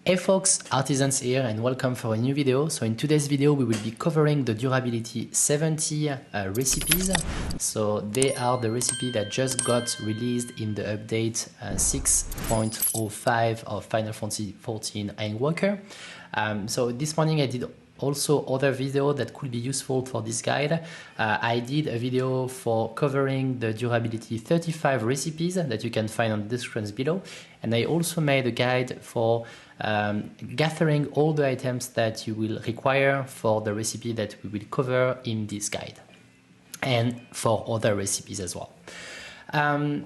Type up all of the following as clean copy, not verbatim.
FFX artisans here and welcome for a new video. So in today's video we will be covering the durability 70 recipes. So they are the recipe that just got released in the update 6.05 of Final Fantasy XIV Endwalker. So this morning I did also other video that could be useful for this guide. I did a video for covering the durability 35 recipes that you can find on the descriptions below, and I also made a guide for gathering all the items that you will require for the recipe that we will cover in this guide, and for other recipes as well.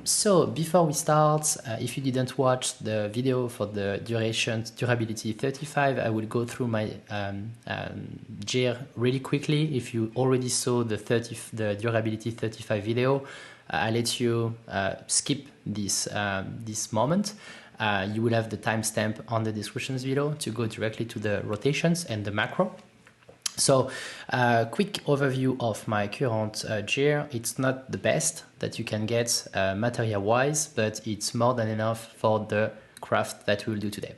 So before we start, if you didn't watch the video for the durability 35, I will go through my gear really quickly. If you already saw the durability 35 video, I'll let you skip this moment. You will have the timestamp on the descriptions below to go directly to the rotations and the macro. So quick overview of my current gear. It's not the best that you can get material wise, but it's more than enough for the craft that we will do today.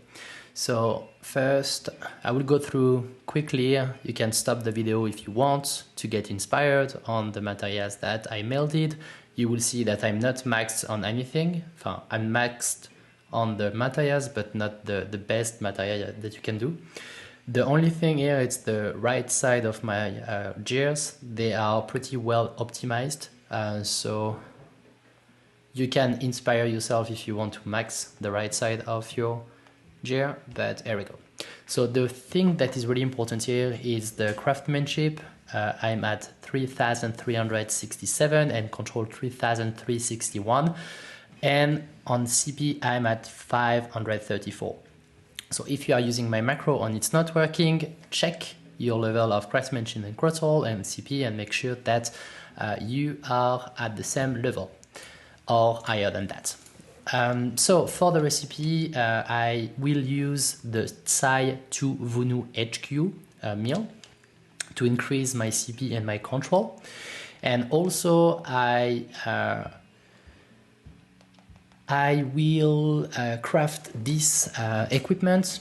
So first I will go through quickly. You can stop the video if you want to get inspired on the materials that I melted. You will see that I'm not maxed on anything. I'm maxed on the materials, but not the best material that you can do. The only thing here is the right side of my gears. They are pretty well optimized, so you can inspire yourself if you want to max the right side of your gear, but here we go. So the thing that is really important here is the craftsmanship. I'm at 3367 and control 3361, and on CP I'm at 534. So if you are using my macro and it's not working, check your level of craftsmanship and control and CP and make sure that you are at the same level or higher than that. So for the recipe, I will use the Tsai 2 Vunu HQ mill to increase my CP and my control. And also I will craft this equipment,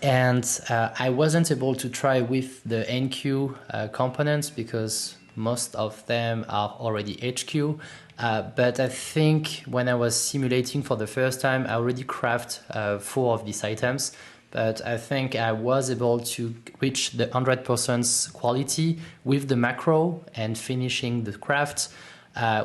and I wasn't able to try with the NQ components because most of them are already HQ, but I think when I was simulating for the first time I already craft 4 of these items, but I think I was able to reach the 100% quality with the macro and finishing the craft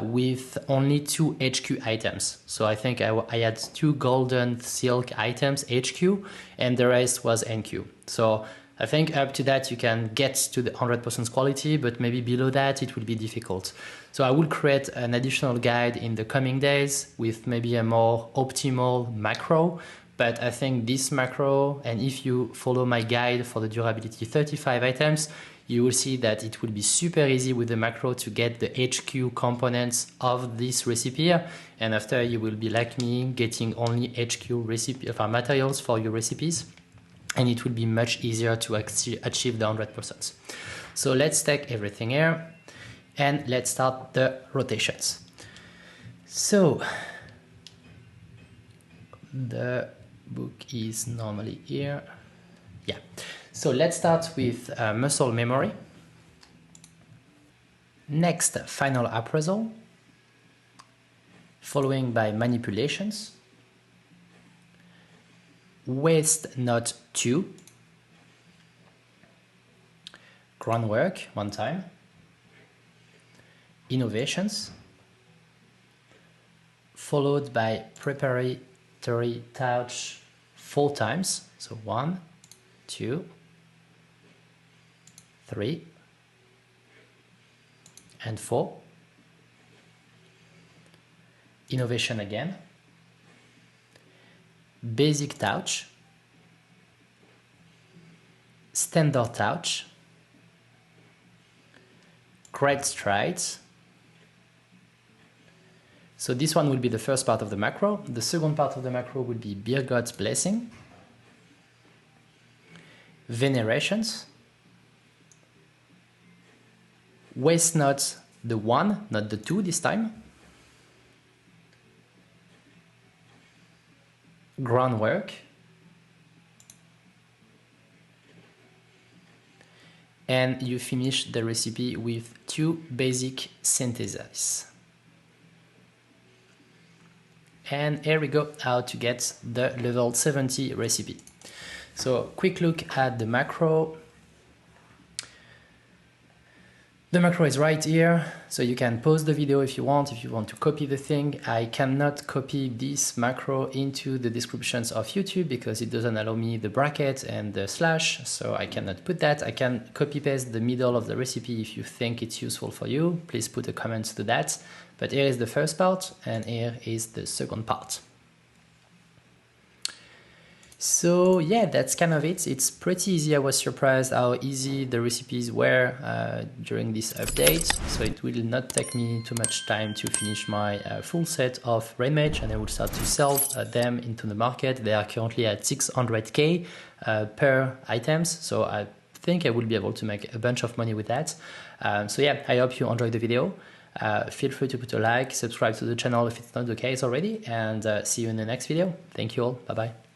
with only 2 HQ items. So I think I had 2 golden silk items HQ and the rest was NQ. So I think up to that you can get to the 100% quality, but maybe below that it will be difficult. So I will create an additional guide in the coming days with maybe a more optimal macro. But I think this macro, and if you follow my guide for the durability 35 items, you will see that it will be super easy with the macro to get the HQ components of this recipe. And after you will be like me, getting only HQ recipe materials for your recipes. And it will be much easier to achieve the 100%. So let's take everything here and let's start the rotations. So the book is normally here. Yeah. So let's start with muscle memory. Next, final appraisal, following by manipulations. Waste not 2. Groundwork 1 time. Innovations, followed by preparatory touch 4 times. So 1, 2, 3, and 4. Innovation again. Basic touch. Standard touch. Great strides. So this one will be the first part of the macro. The second part of the macro will be Beer God's Blessing. Venerations. Waste not the 1, not the 2 this time. Groundwork. and you finish the recipe with 2 basic syntheses. And here we go, how to get the level 70 recipe. So quick look at the macro. The macro is right here, so you can pause the video if you want to copy the thing. I cannot copy this macro into the descriptions of YouTube because it doesn't allow me the bracket and the slash, so I cannot put that. I can copy paste the middle of the recipe if you think it's useful for you. Please put a comment to that. But here is the first part and here is the second part. So yeah, that's kind of it. It's pretty easy. I was surprised how easy the recipes were during this update. So it will not take me too much time to finish my full set of Rainmage, and I will start to sell them into the market. They are currently at 600k per items. So I think I will be able to make a bunch of money with that. So yeah, I hope you enjoyed the video. Feel free to put a like, subscribe to the channel if it's not the case already, and see you in the next video. Thank you all. Bye bye.